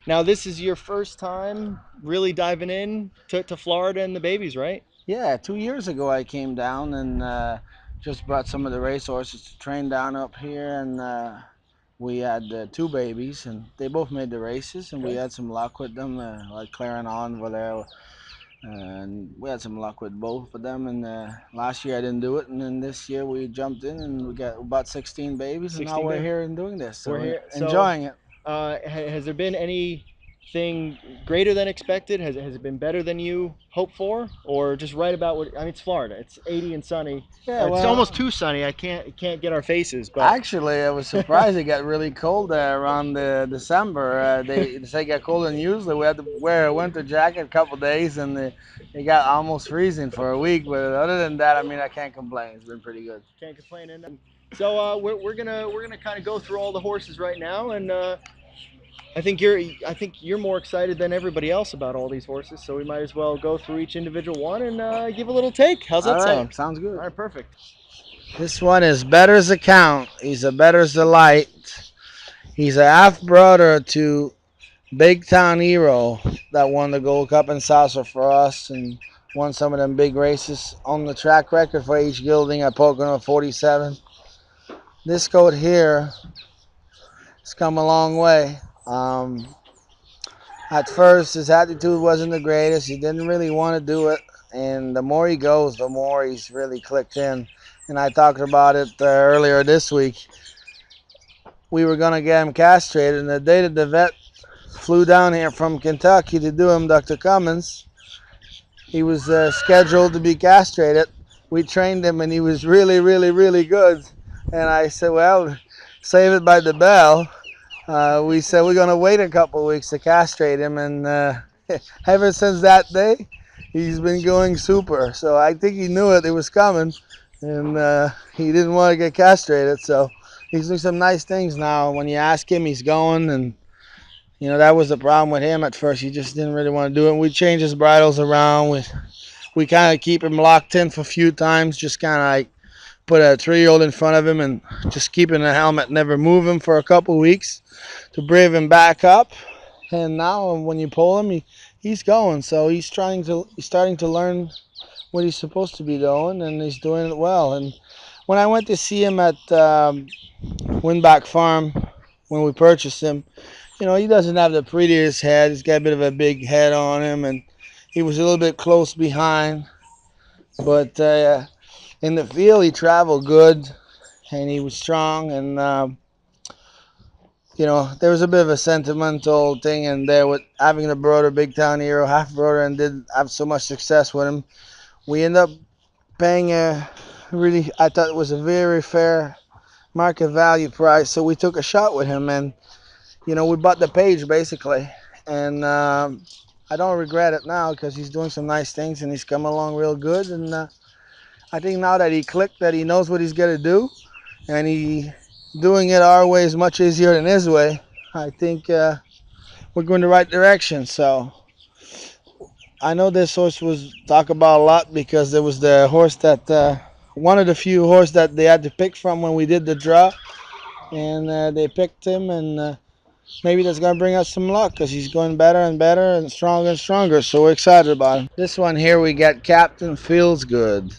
Now, this is your first time really diving in to Florida and the babies, right? Yeah, 2 years ago I came down and just brought some of the racehorses to train down up here, and we had two babies, and they both made the races, and we Okay. had some luck with them, like Claire and On were there, and we had some luck with both of them. And last year I didn't do it, and then this year we jumped in and we got about 16 babies, and now 16 we're babies. here and doing this, We're so here. So, enjoying it. has there been anything greater than expected? Has it been better than you hoped for, or just right about what? I mean, it's Florida. It's 80 and sunny. Yeah, It's almost well, too sunny. I can't get our faces, but actually, I was surprised it got really cold around December. They say it got colder than usually. We had to wear a winter jacket a couple days, and it got almost freezing for a week. But other than that, I mean, I can't complain. It's been pretty good. can't complain. And so we're gonna kind of go through all the horses right now, and I think you're more excited than everybody else about all these horses. So we might as well go through each individual one and give a little take. How's All that right, sound? sounds All good. right, perfect. This one is Better's Account. He's a Better's Delight. He's a half brother to Big Town Hero that won the Gold Cup in Salsa for us and won some of them big races on the track record for H Gilding at Pocono 47. This coat here has come a long way. At first, his attitude wasn't the greatest. He didn't really want to do it. And the more he goes, the more he's really clicked in. And I talked about it earlier this week. We were going to get him castrated. And the day that the vet flew down here from Kentucky to do him, Dr. Cummins, he was scheduled to be castrated. We trained him, and he was really, really, really good. And I said, well, save it by the bell. We said we're going to wait a couple of weeks to castrate him. And ever since that day, he's been going super. So I think he knew it was coming, and he didn't want to get castrated. So he's doing some nice things now. When you ask him, he's going, and that was the problem with him at first. He just didn't really want to do it. And we changed his bridles around. We kind of keep him locked in for a few times, just kind of like put a 3-year-old in front of him and just keeping the helmet, never move him for a couple of weeks to brave him back up. And now when you pull him, he's going. So he's starting to learn what he's supposed to be doing, and he's doing it well. And when I went to see him at Winback Farm when we purchased him, he doesn't have the prettiest head. He's got a bit of a big head on him, and he was a little bit close behind. But in the field, he traveled good, and he was strong. And there was a bit of a sentimental thing in there with having the brother, Big Town Hero, half brother, and did have so much success with him. We ended up paying I thought it was a very fair market value price. So we took a shot with him, and we bought the page basically. And I don't regret it now because he's doing some nice things and he's come along real good. And I think now that he clicked, that he knows what he's gonna do, and he doing it our way is much easier than his way. I think we're going the right direction. So I know this horse was talked about a lot because it was the horse that one of the few horse that they had to pick from when we did the draw, and they picked him, and maybe that's gonna bring us some luck because he's going better and better and stronger and stronger. So we're excited about him. This one here we got Captain Feels Good.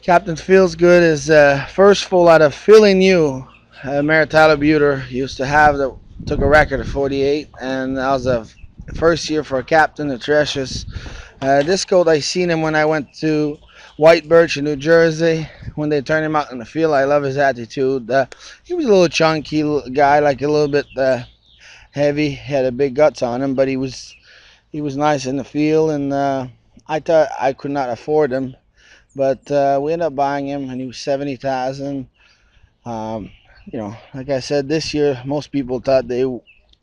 Captain Feels Good is first full out of Feeling New. Maritala Buter used to have took a record of 48, and that was the first year for Captain the Treasures. This colt, I seen him when I went to White Birch in New Jersey when they turned him out in the field. I love his attitude. He was a little chunky guy, like a little bit heavy. He had a big guts on him, but he was nice in the field, and I thought I could not afford him, but we ended up buying him, and he was 70,000. Um, like I said, this year most people thought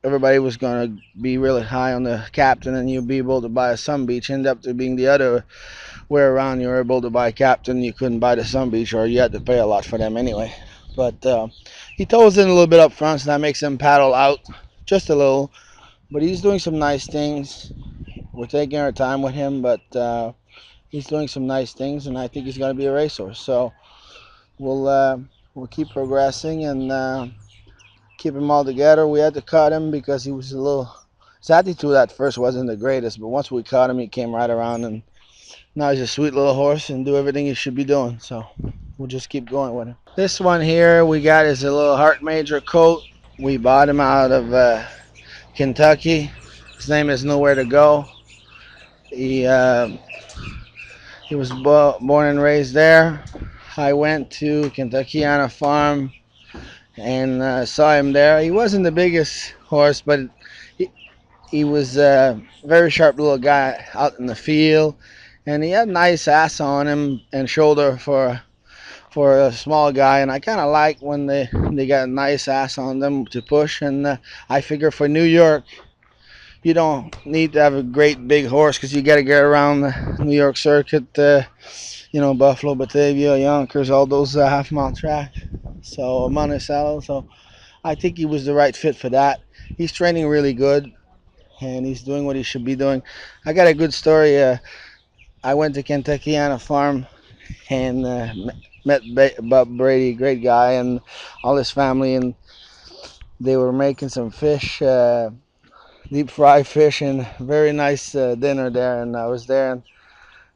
everybody was going to be really high on the captain, and you'd be able to buy a Sun Beach. Ended up to being the other way around. You were able to buy a captain, you couldn't buy the Sun Beach, or you had to pay a lot for them anyway. But he toes in a little bit up front, so that makes him paddle out just a little. But he's doing some nice things. We're taking our time with him, but he's doing some nice things, and I think he's going to be a racehorse. So we'll keep progressing and keep him all together. We had to cut him because he was a little His attitude at first wasn't the greatest, but once we caught him, he came right around, and now he's a sweet little horse and do everything he should be doing. So we'll just keep going with him. This one here we got is a little Heart Major coat. We bought him out of Kentucky. His name is Nowhere to Go. He uh, he was born and raised there. I went to Kentucky on a farm and saw him there. He wasn't the biggest horse, but he, he was a very sharp little guy out in the field, and he had nice ass on him and shoulder for a small guy. And I kind of like when they got a nice ass on them to push. And I figure for New York, you don't need to have a great big horse because you got to get around the New York circuit. Buffalo, Batavia, Yonkers, all those half-mile tracks. So Monticello. So I think he was the right fit for that. He's training really good, and he's doing what he should be doing. I got a good story. I went to Kentucky on a farm and met Bob Brady, great guy, and all his family, and they were making some fish, deep fried fish, and very nice dinner there. And I was there, and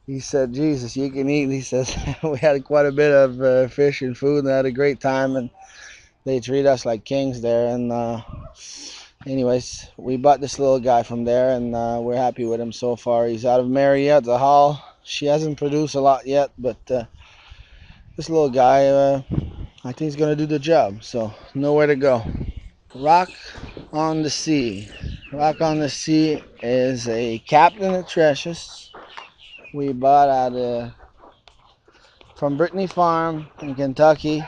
he said, "Jesus, you can eat." He says, "We had quite a bit of fish and food, and had a great time, and they treat us like kings there." And anyways, we bought this little guy from there, and we're happy with him so far. He's out of Marietta Hall. She hasn't produced a lot yet, but this little guy, I think he's gonna do the job. So nowhere to go. Rock on the Sea. Rock on the Sea is a captain of treasures we bought from Brittany Farm in Kentucky.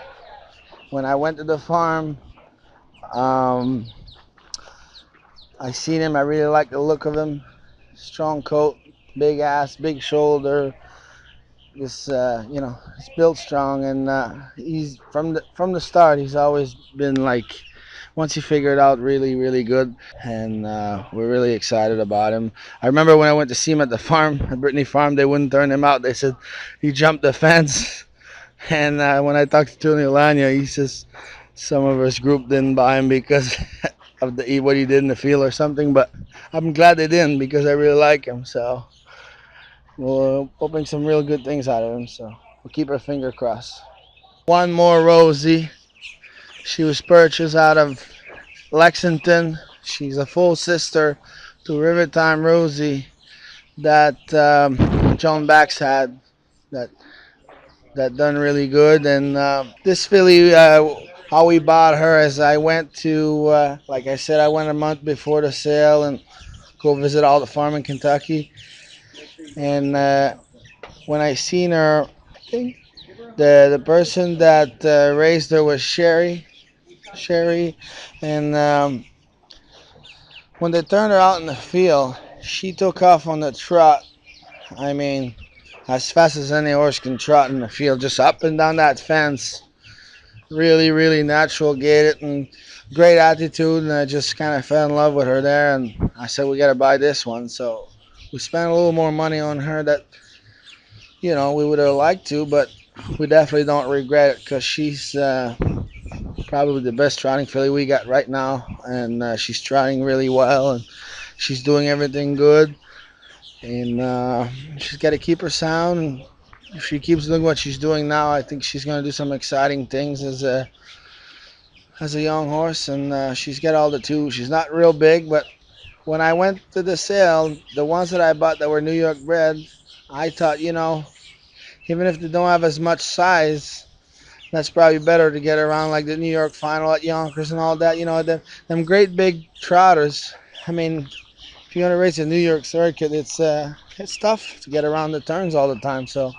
When I went to the farm, um, I seen him. I really like the look of him. Strong coat, big ass, big shoulder. This, he's built strong, and he's from the start. He's always been like, once he figured out, really, really good, and we're really excited about him. I remember when I went to see him at the farm, at Brittany Farm, they wouldn't turn him out. They said he jumped the fence, and when I talked to Tony Lanya, he says some of us group didn't buy him because of what he did in the field or something. But I'm glad they didn't because I really like him. So we're hoping some real good things out of him. So we'll keep our finger crossed. One more Rosie. She was purchased out of Lexington. She's a full sister to River Time Rosie that John Bax had that done really good. And this filly, how we bought her is I went to, like I said, I went a month before the sale and go visit all the farm in Kentucky. And when I seen her, I think the person that raised her was Sherry, and when they turned her out in the field, she took off on the trot. I mean, as fast as any horse can trot in the field, just up and down that fence. Really, really natural gaited and great attitude. And I just kind of fell in love with her there. And I said, we got to buy this one. So we spent a little more money on her that, we would have liked to, but we definitely don't regret it because she's probably the best trotting filly we got right now. And she's trotting really well and she's doing everything good. And she's got to keep her sound. And if she keeps doing what she's doing now, I think she's going to do some exciting things as a young horse. And she's got all the tools. She's not real big, but when I went to the sale, the ones that I bought that were New York bred, I thought, even if they don't have as much size, that's probably better to get around like the New York final at Yonkers and all that. Them great big trotters. I mean, if you're gonna race a New York circuit, it's tough to get around the turns all the time. So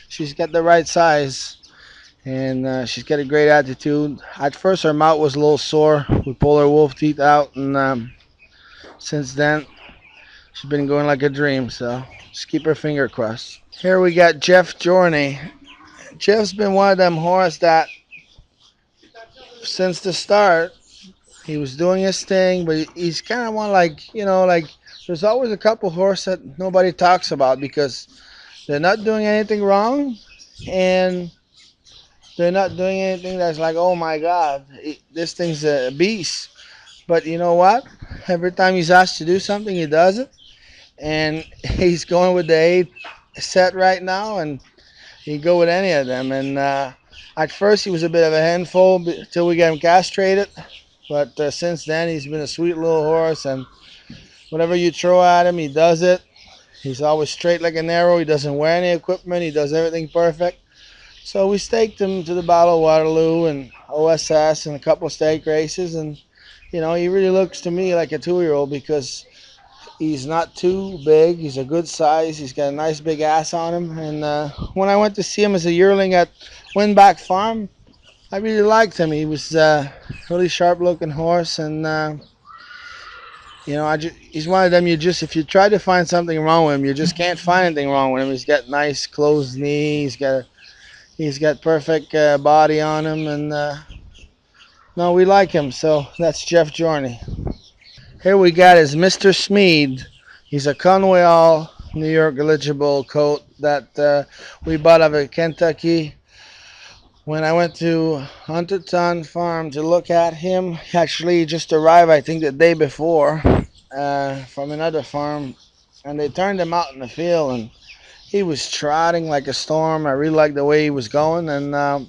she's got the right size, and she's got a great attitude. At first, her mouth was a little sore. We pulled her wolf teeth out, and since then, she's been going like a dream. So just keep her finger crossed. Here we got Jeff Journey. Jeff's been one of them horses that, since the start, he was doing his thing, but he's kind of one like there's always a couple horses that nobody talks about because they're not doing anything wrong, and they're not doing anything that's like, oh my God, this thing's a beast. But you know what? Every time he's asked to do something, he does it. And he's going with the 8 set right now, and he go with any of them. And at first, he was a bit of a handful until we got him castrated. But since then, he's been a sweet little horse, and whatever you throw at him, he does it. He's always straight like an arrow. He doesn't wear any equipment. He does everything perfect. So we staked him to the Battle of Waterloo and OSS and a couple of stake races, and he really looks to me like a 2-year-old because he's not too big. He's a good size. He's got a nice big ass on him. And when I went to see him as a yearling at Winback Farm, I really liked him. He was a really sharp looking horse, and he's one of them. If you try to find something wrong with him, you just can't find anything wrong with him. He's got nice closed knees. He's got perfect body on him, and no, we like him. So that's Jeff Journey. Here we got is Mr. Smead. He's a Conway All New York eligible colt that we bought out of Kentucky. When I went to Hunterton Farm to look at him, he actually just arrived, I think, the day before from another farm, and they turned him out in the field, and he was trotting like a storm. I really liked the way he was going, and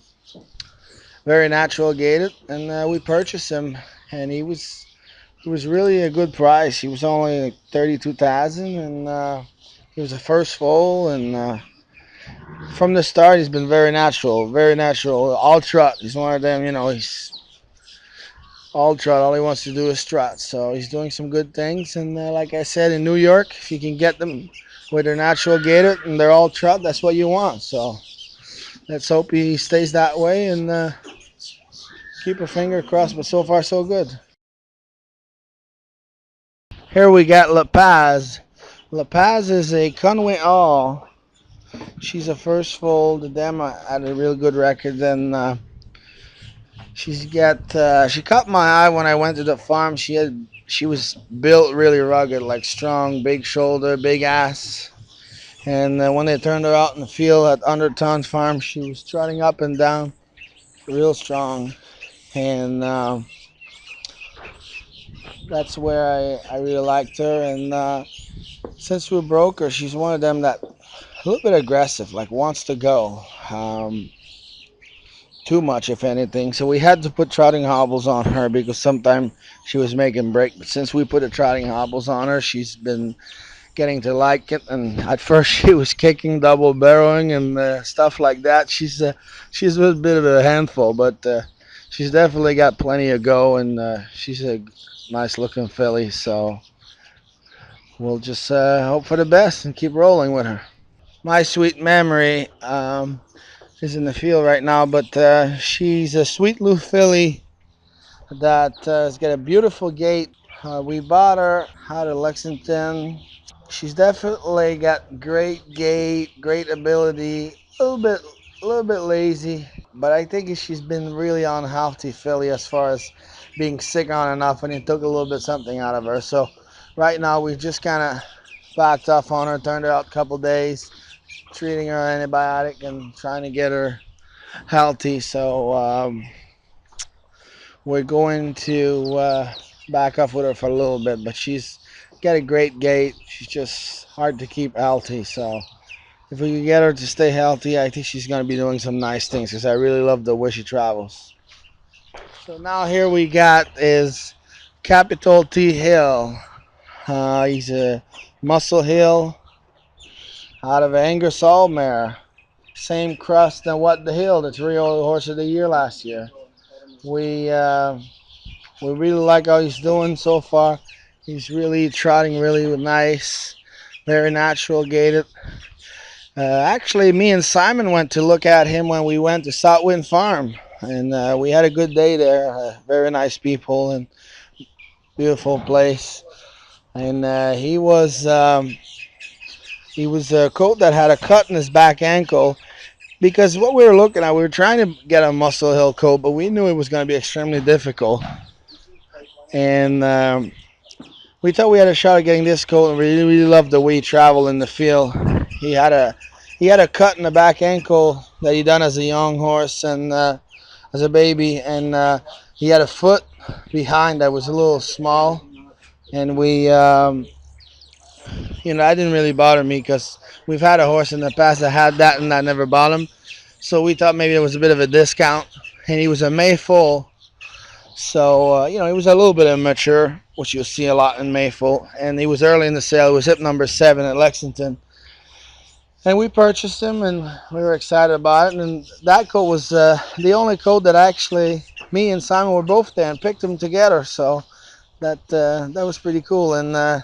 very natural gaited, and we purchased him, and he was really a good price. He was only like 32,000, and he was a first foal, and from the start he's been very natural, very natural. All trot. He's one of them, he's all trot. All he wants to do is trot. So he's doing some good things, and like I said, in New York, if you can get them where they're natural gaited and they're all trot, that's what you want. So let's hope he stays that way, and keep a finger crossed. But so far, so good. Here we got La Paz. La Paz is a Conway All. She's a first foal. The dam had a real good record. And she caught my eye when I went to the farm. She was built really rugged, like strong, big shoulder, big ass. And when they turned her out in the field at Underton's farm, she was trotting up and down, real strong. And that's where I really liked her. And since we broke her, she's one of them that a little bit aggressive, like wants to go. Too much, if anything. So we had to put trotting hobbles on her because sometimes she was making break. But since we put the trotting hobbles on her, she's been getting to like it. And at first, she was kicking, double barreling, and stuff like that. She's a bit of a handful, but she's definitely got plenty of go, and she's a nice looking filly. So we'll just hope for the best and keep rolling with her. My sweet memory. Is in the field right now, but she's a sweet little filly that has got a beautiful gait. We bought her out of Lexington. She's definitely got great gait, great ability. A little bit lazy, but I think she's been really unhealthy filly as far as being sick on and off, and it took a little bit something out of her. So right now we've just kind of backed off on her, turned her out a couple days, treating her antibiotic and trying to get her healthy. So we're going to back off with her for a little bit, but she's got a great gait. She's just hard to keep healthy. So if we can get her to stay healthy, I think she's going to be doing some nice things because I really love the way she travels. So now here we got is Capitol T Hill. He's a Muscle Hill out of Ingersoll mare. Same crust than What the Hill, the three-year-old horse of the year last year. We uh, we really like how he's doing so far. He's really trotting really nice, very natural gaited. Actually, me and Simon went to look at him when we went to Southwind Farm, and we had a good day there. Very nice people and beautiful place. And he was a colt that had a cut in his back ankle. Because what we were looking at, we were trying to get a Muscle Hill colt, but we knew it was going to be extremely difficult. And we thought we had a shot at getting this colt, and we really, really loved the way he traveled in the field. He had a he had a cut in the back ankle that he done as a young horse, and as a baby, and he had a foot behind that was a little small, and that didn't really bother me because we've had a horse in the past that had that and that never bothered him. So we thought maybe it was a bit of a discount, and he was a May full. So, he was a little bit immature, which you'll see a lot in Mayfull. And he was early in the sale. He was hip number 7 at Lexington. And we purchased him, and we were excited about it. And that coat was the only coat that actually me and Simon were both there and picked him together. So that was pretty cool. And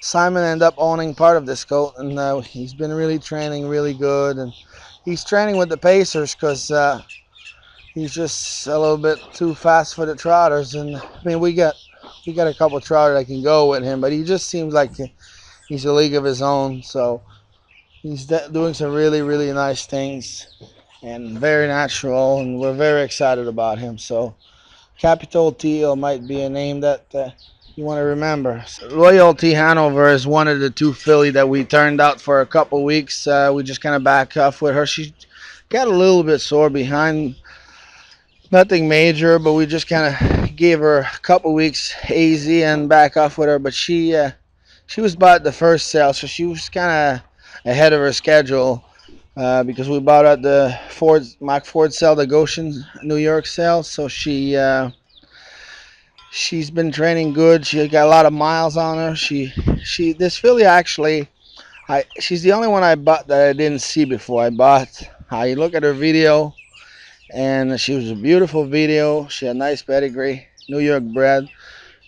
Simon ended up owning part of this coat, and he's been really training really good. And he's training with the Pacers because he's just a little bit too fast for the trotters. And I mean, we got a couple trotters that can go with him, but he just seems like he's a league of his own. So he's doing some really, really nice things and very natural, and we're very excited about him. So Capitol Teal might be a name that you want to remember. Loyalty Hanover is one of the two filly that we turned out for a couple weeks. We just kind of back off with her. She got a little bit sore behind. Nothing major, but we just kind of gave her a couple weeks easy and back off with her. But she was bought at the first sale, so she was kind of ahead of her schedule because we bought at the Mark Ford sale, the Goshen, New York sale. So she's been training good. She got a lot of miles on her. This filly actually, she's the only one I bought that I didn't see before. I look at her video, and she was a beautiful video. She had nice pedigree, New York bred.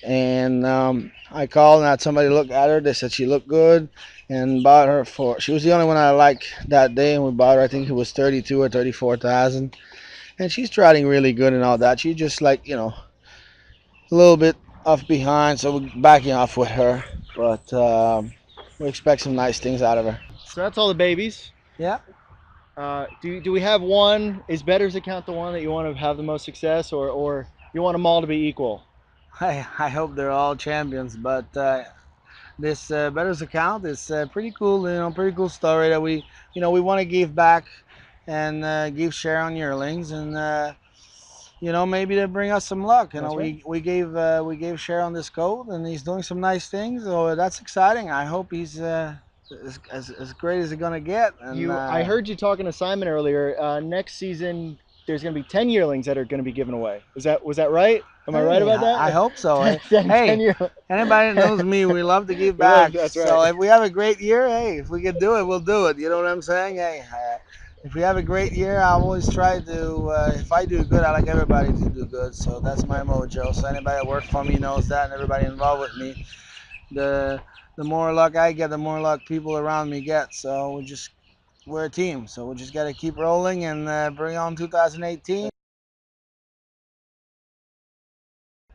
And I called and had somebody look at her. They said she looked good, and bought her for. She was the only one I liked that day, and we bought her. I think it was 32 or 34,000. And she's trotting really good and all that. She just a little bit off behind, so we're backing off with her. But we expect some nice things out of her. So that's all the babies. Yeah. Do we have one? Is Better's account the one that you want to have the most success, or you want them all to be equal? I hope they're all champions, but this Better's account is pretty cool. Pretty cool story that we want to give back and give share on yearlings, and maybe they bring us some luck. Right. We gave share on this coat, and he's doing some nice things. So that's exciting. I hope he's as great as he's gonna get. And I heard you talking to Simon earlier. Next season, there's going to be 10 yearlings that are going to be given away. Was that right? Am I right about that? I hope so. 10 Hey, anybody that knows me, we love to give back. That's right. So if we have a great year, hey, if we can do it, we'll do it. You know what I'm saying? Hey, if we have a great year, I always try to. If I do good, I like everybody to do good. So that's my mojo. So anybody that works for me knows that, and everybody involved with me, the more luck I get, the more luck people around me get. So we're a team. So we just got to keep rolling and bring on 2018.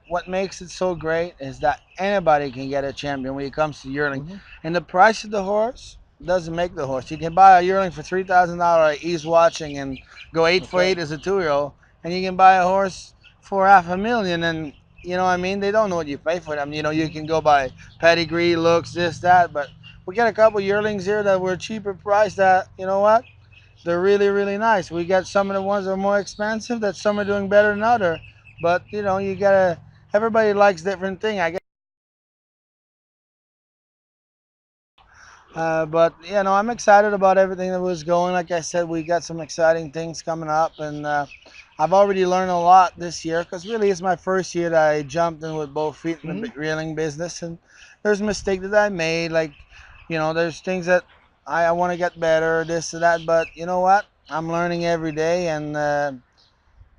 What makes it so great is that anybody can get a champion when it comes to yearling. Mm-hmm. And the price of the horse doesn't make the horse. You can buy a yearling for $3,000 at Ease Watching and go 8 for 8 as a 2-year-old, and you can buy a horse for $500,000. And you know what I mean? They don't know what you pay for them. You can go by pedigree, looks, this, that. But we got a couple yearlings here that were cheaper priced. That you know what? They're really, really nice. We got some of the ones that are more expensive. That some are doing better than other. But you gotta. Everybody likes different thing, I guess. But I'm excited about everything that was going. Like I said, we got some exciting things coming up, and I've already learned a lot this year because really it's my first year that I jumped in with both feet in the reeling business, and there's mistakes that I made. Like, there's things that I want to get better, this or that. But you know what? I'm learning every day, and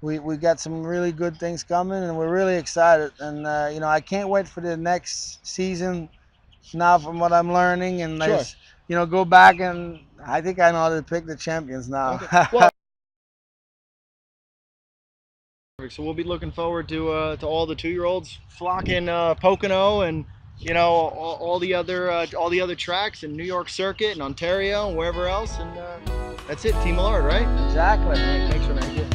we got some really good things coming, and we're really excited. And I can't wait for the next season. Now, from what I'm learning, and Sure. just go back, and I think I know how to pick the champions now. Okay. Well, so we'll be looking forward to all the 2-year-olds flocking Pocono and all the other tracks in New York Circuit and Ontario and wherever else. And that's it, Team Allard, right? Exactly. All right, thanks, Rene.